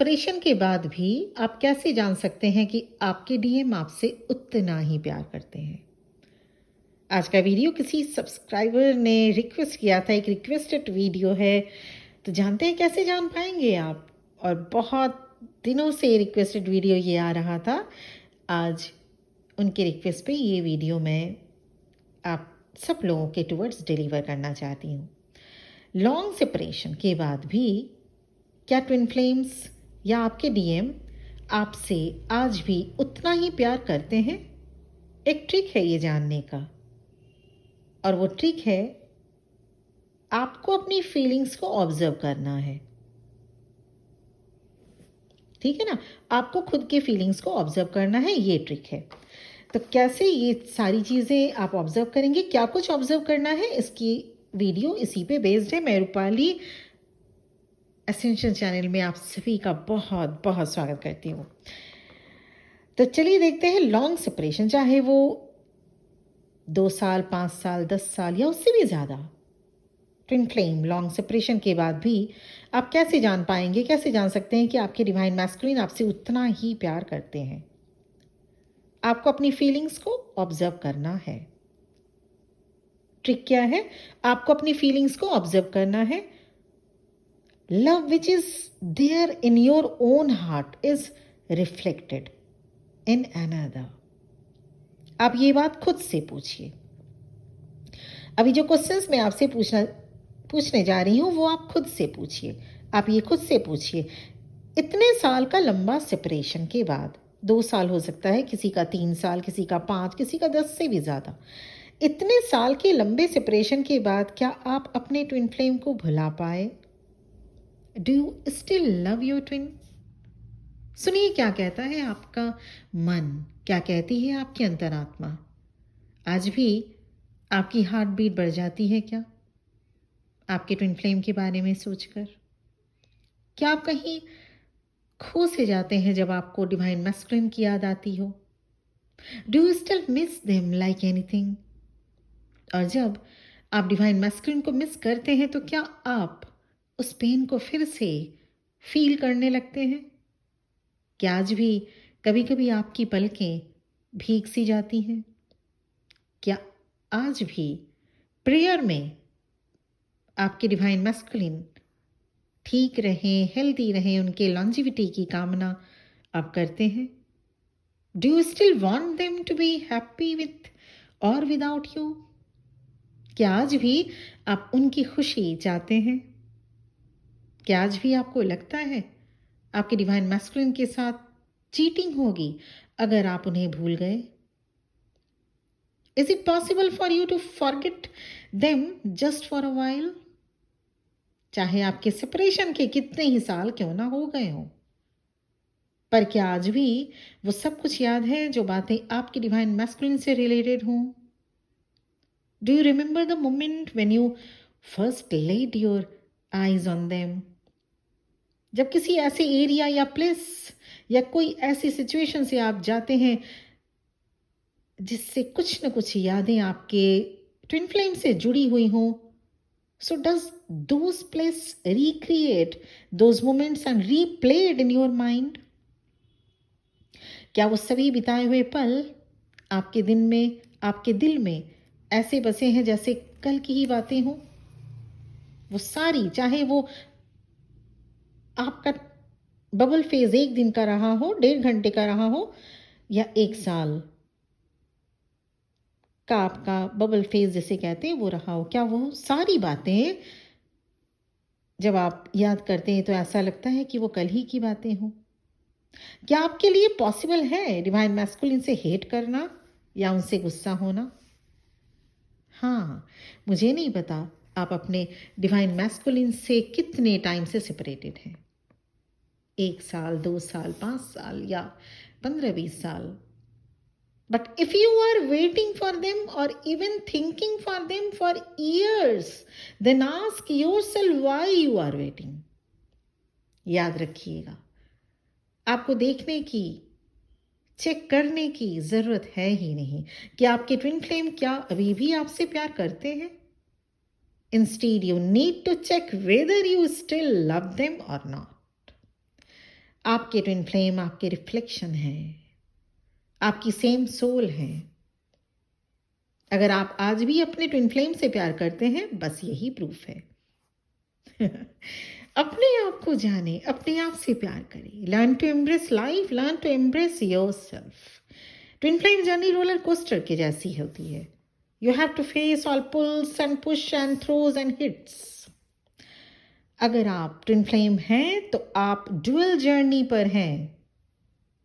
Separation के बाद भी आप कैसे जान सकते हैं कि आपके डीएम आपसे उतना ही प्यार करते हैं? आज का वीडियो किसी सब्सक्राइबर ने रिक्वेस्ट किया था, एक रिक्वेस्टेड वीडियो है, तो जानते हैं कैसे जान पाएंगे आप? और बहुत दिनों से रिक्वेस्टेड वीडियो ये आ रहा था। आज उनके रिक्वेस्ट पे ये वीडियो मैं आप सब लोगों के टुवर्ड्स डिलीवर करना चाहती हूँ। लॉन्ग सेपरेशन के बाद भी क्या ट्विन फ्लेम्स या आपके डीएम आपसे आज भी उतना ही प्यार करते हैं? एक ट्रिक है ये जानने का, और वो ट्रिक है आपको अपनी फीलिंग्स को ऑब्जर्व करना है। ठीक है ना? आपको खुद के फीलिंग्स को ऑब्जर्व करना है, ये ट्रिक है। तो कैसे ये सारी चीज़ें आप ऑब्जर्व करेंगे, क्या कुछ ऑब्जर्व करना है, इसकी वीडियो इसी पे बेस्ड है। मैं रूपाली एसेंशियल चैनल में आप सभी का बहुत बहुत स्वागत करती हूँ। तो चलिए देखते हैं लॉन्ग सेपरेशन, चाहे वो 2 साल, 5 साल, 10 साल या उससे भी ज़्यादा, ट्विन फ्लेम लॉन्ग सेपरेशन के बाद भी आप कैसे जान पाएंगे, कैसे जान सकते हैं कि आपके डिवाइन मैस्कुलिन आपसे उतना ही प्यार करते हैं? आपको अपनी फीलिंग्स को ऑब्जर्व करना है। ट्रिक क्या है? आपको अपनी फीलिंग्स को ऑब्जर्व करना है। Love which is there in your own heart is reflected in another. आप ये बात खुद से पूछिए। अभी जो क्वेश्चंस मैं आपसे पूछने जा रही हूं वो आप खुद से पूछिए। आप ये खुद से पूछिए, इतने साल का लंबा सेपरेशन के बाद, 2 साल हो सकता है, किसी का 3 साल, किसी का 5, किसी का 10 से भी ज़्यादा, इतने साल के लंबे सेपरेशन के बाद क्या आप अपने ट्विन फ्लेम को भुला पाए? Do you still love your twin? सुनिए क्या कहता है आपका मन, क्या कहती है आपकी अंतरात्मा। आज भी आपकी हार्ट बीट बढ़ जाती है क्या आपके ट्विन फ्लेम के बारे में सोचकर? क्या आप कहीं खो से जाते हैं जब आपको डिवाइन मैस्कुलिन की याद आती हो? Do you still miss them like anything? और जब आप डिवाइन मैस्कुलिन को मिस करते हैं तो क्या आप उस पेन को फिर से फील करने लगते हैं? क्या आज भी कभी कभी आपकी पलकें भीग सी जाती हैं? क्या आज भी प्रेयर में आपके डिवाइन मैस्कुलिन ठीक रहें, हेल्दी रहें, उनके लॉन्जिविटी की कामना आप करते हैं? Do you still want them to be happy with or without you? क्या आज भी आप उनकी खुशी चाहते हैं? क्या आज भी आपको लगता है आपके डिवाइन मैस्कुलिन के साथ चीटिंग होगी अगर आप उन्हें भूल गए? Is it possible for you to forget them just for a while? चाहे आपके सेपरेशन के कितने ही साल क्यों ना हो गए हों, पर क्या आज भी वो सब कुछ याद है जो बातें आपके डिवाइन मैस्कुलिन से रिलेटेड हों? Do you remember the moment when you first laid your eyes on them? जब किसी ऐसे एरिया या प्लेस या कोई ऐसी सिचुएशन से आप जाते हैं जिससे कुछ न कुछ यादें आपके ट्विन फ्लेम से जुड़ी हुई हों, so does those places recreate those moments and replayed in your mind? क्या वो सभी बिताए हुए पल आपके दिन में, आपके दिल में ऐसे बसे हैं जैसे कल की ही बातें हों? वो सारी, चाहे वो आपका बबल फेज 1 दिन का रहा हो, 1.5 घंटे का रहा हो, या 1 साल का आपका बबल फेज जिसे कहते हैं वो रहा हो, क्या वो सारी बातें जब आप याद करते हैं तो ऐसा लगता है कि वो कल ही की बातें हों? क्या आपके लिए पॉसिबल है डिवाइन मैस्कुलिन से हेट करना या उनसे गुस्सा होना? हाँ, मुझे नहीं पता आप अपने डिवाइन मैस्कुलिन से कितने टाइम से सेपरेटेड हैं, 1 साल, 2 साल, 5 साल या 15-20 साल। But if you are waiting for them or even thinking for them for years, then ask yourself why you are waiting. याद रखिएगा, आपको देखने की, चेक करने की जरूरत है ही नहीं कि आपके ट्विन फ्लेम क्या अभी भी आपसे प्यार करते हैं। Instead, you need to check whether you still love them or not. आपके ट्विन फ्लेम आपके रिफ्लेक्शन है, आपकी सेम सोल है। अगर आप आज भी अपने ट्विन फ्लेम से प्यार करते हैं, बस यही प्रूफ है। अपने आप को जाने, अपने आप से प्यार करें। Learn to embrace life, learn to embrace yourself. Twin flame journey roller coaster की जैसी होती है। You have to face all pulls and push and throws and hits. अगर आप ट्विन फ्लेम हैं तो आप डुअल जर्नी पर हैं।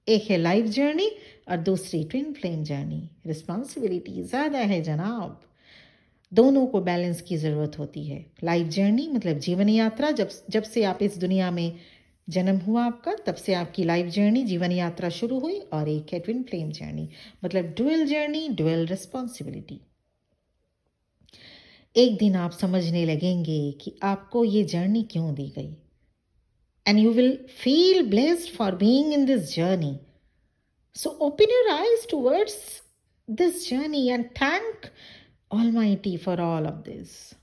एक है लाइफ जर्नी और दूसरी ट्विन फ्लेम जर्नी। रिस्पॉन्सिबिलिटी ज़्यादा है जनाब। दोनों को बैलेंस की ज़रूरत होती है। लाइफ जर्नी मतलब जीवन यात्रा, जब से आप इस दुनिया में जन्म हुआ आपका, तब से आपकी लाइफ जर्नी, जीवन यात्रा शुरू हुई। और एक है ट्विन फ्लेम जर्नी मतलब डुअल जर्नी, डुअल रिस्पॉन्सिबिलिटी। एक दिन आप समझने लगेंगे कि आपको ये जर्नी क्यों दी गई। And you will feel blessed for being in this journey. So open your eyes towards this journey and thank Almighty for all of this.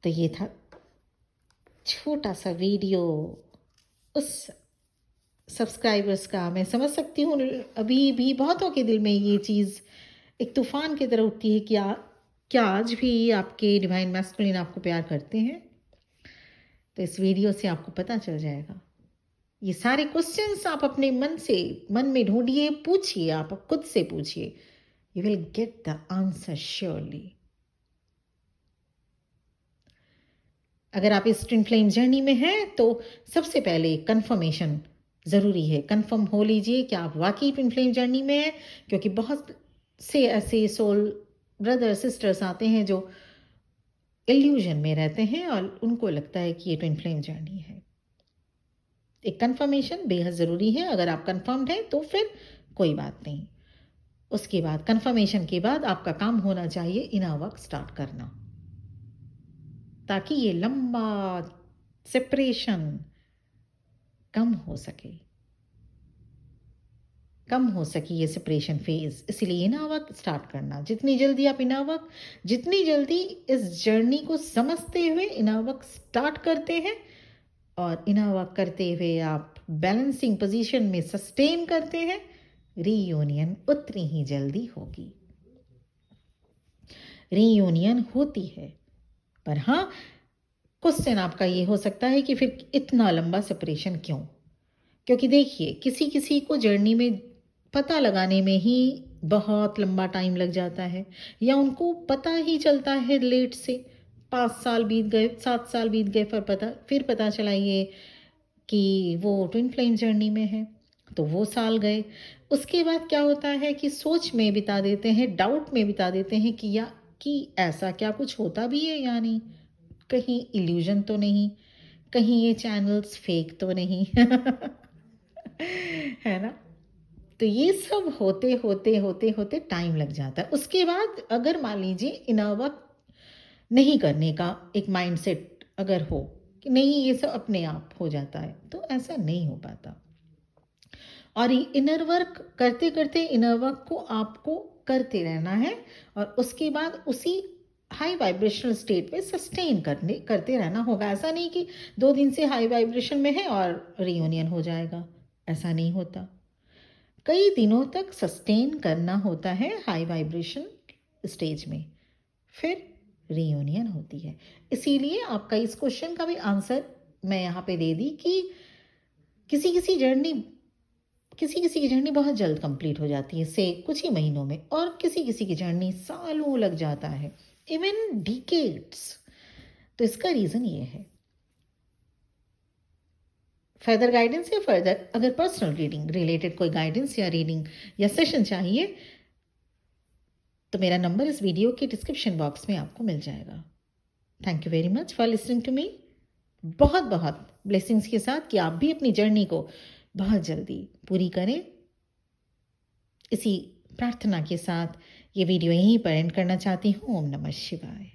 तो ये था छोटा सा वीडियो उस सब्सक्राइबर्स का। मैं समझ सकती हूँ अभी भी बहुतों के दिल में ये चीज़ एक तूफान की तरह उठती है कि क्या आज भी आपके डिवाइन मैस्कुलिन आपको प्यार करते हैं। तो इस वीडियो से आपको पता चल जाएगा। ये सारे क्वेश्चंस आप अपने मन में ढूंढिए, पूछिए, आप खुद से पूछिए। You will get the answer surely. अगर आप इस ट्विन फ्लेम जर्नी में हैं तो सबसे पहले कंफर्मेशन ज़रूरी है। कंफर्म हो लीजिए कि आप वाकई ट्विन फ्लेम जर्नी में हैं, क्योंकि बहुत से ऐसे सोल ब्रदर सिस्टर्स आते हैं जो इल्यूजन में रहते हैं और उनको लगता है कि ये ट्विन फ्लेम जर्नी है। एक कंफर्मेशन बेहद ज़रूरी है। अगर आप कंफर्म्ड हैं तो फिर कोई बात नहीं। उसके बाद कंफर्मेशन के बाद आपका काम होना चाहिए इनर वर्क स्टार्ट करना, ताकि ये लंबा सेपरेशन कम हो सके ये सेपरेशन फेज। इसलिए इनर वर्क स्टार्ट करना। जितनी जल्दी आप जितनी जल्दी इस जर्नी को समझते हुए इनर वर्क स्टार्ट करते हैं और इनर वर्क करते हुए आप बैलेंसिंग पोजीशन में सस्टेन करते हैं, रीयूनियन उतनी ही जल्दी होगी। रीयूनियन होती है, पर हाँ, क्वेश्चन आपका ये हो सकता है कि फिर इतना लंबा सेपरेशन क्यों? क्योंकि देखिए, किसी को जर्नी में पता लगाने में ही बहुत लंबा टाइम लग जाता है, या उनको पता ही चलता है लेट से। 5 साल बीत गए, 7 साल बीत गए, फिर पता चला ये कि वो ट्विन फ्लेम जर्नी में है, तो वो साल गए। उसके बाद क्या होता है कि सोच में बिता देते हैं, डाउट में बिता देते हैं कि ऐसा क्या कुछ होता भी है या नहीं, कहीं इल्यूजन तो नहीं, कहीं ये चैनल्स फेक तो नहीं। है ना? तो ये सब होते टाइम लग जाता है। उसके बाद अगर मान लीजिए इनर वर्क नहीं करने का एक माइंडसेट अगर हो कि नहीं ये सब अपने आप हो जाता है, तो ऐसा नहीं हो पाता। और इनर वर्क करते करते इनर वर्क को आपको करते रहना है और उसके बाद उसी हाई वाइब्रेशनल स्टेट पे सस्टेन करते रहना होगा। ऐसा नहीं कि 2 दिन से हाई वाइब्रेशन में है और रियूनियन हो जाएगा, ऐसा नहीं होता। कई दिनों तक सस्टेन करना होता है हाई वाइब्रेशन स्टेज में, फिर रियूनियन होती है। इसीलिए आपका इस क्वेश्चन का भी आंसर मैं यहाँ पे दे दी कि किसी की जर्नी बहुत जल्द कंप्लीट हो जाती है, से कुछ ही महीनों में, और किसी की जर्नी सालों लग जाता है, इवन डिकेड्स। तो इसका रीज़न ये है। फर्दर गाइडेंस या अगर पर्सनल रीडिंग रिलेटेड कोई गाइडेंस या रीडिंग या सेशन चाहिए तो मेरा नंबर इस वीडियो के डिस्क्रिप्शन बॉक्स में आपको मिल जाएगा। Thank you very much for listening to me. बहुत बहुत ब्लेसिंग्स के साथ कि आप भी अपनी जर्नी को बहुत जल्दी पूरी करें। इसी प्रार्थना के साथ ये वीडियो यहीं पर एंड करना चाहती हूँ। ओम नमः शिवाय।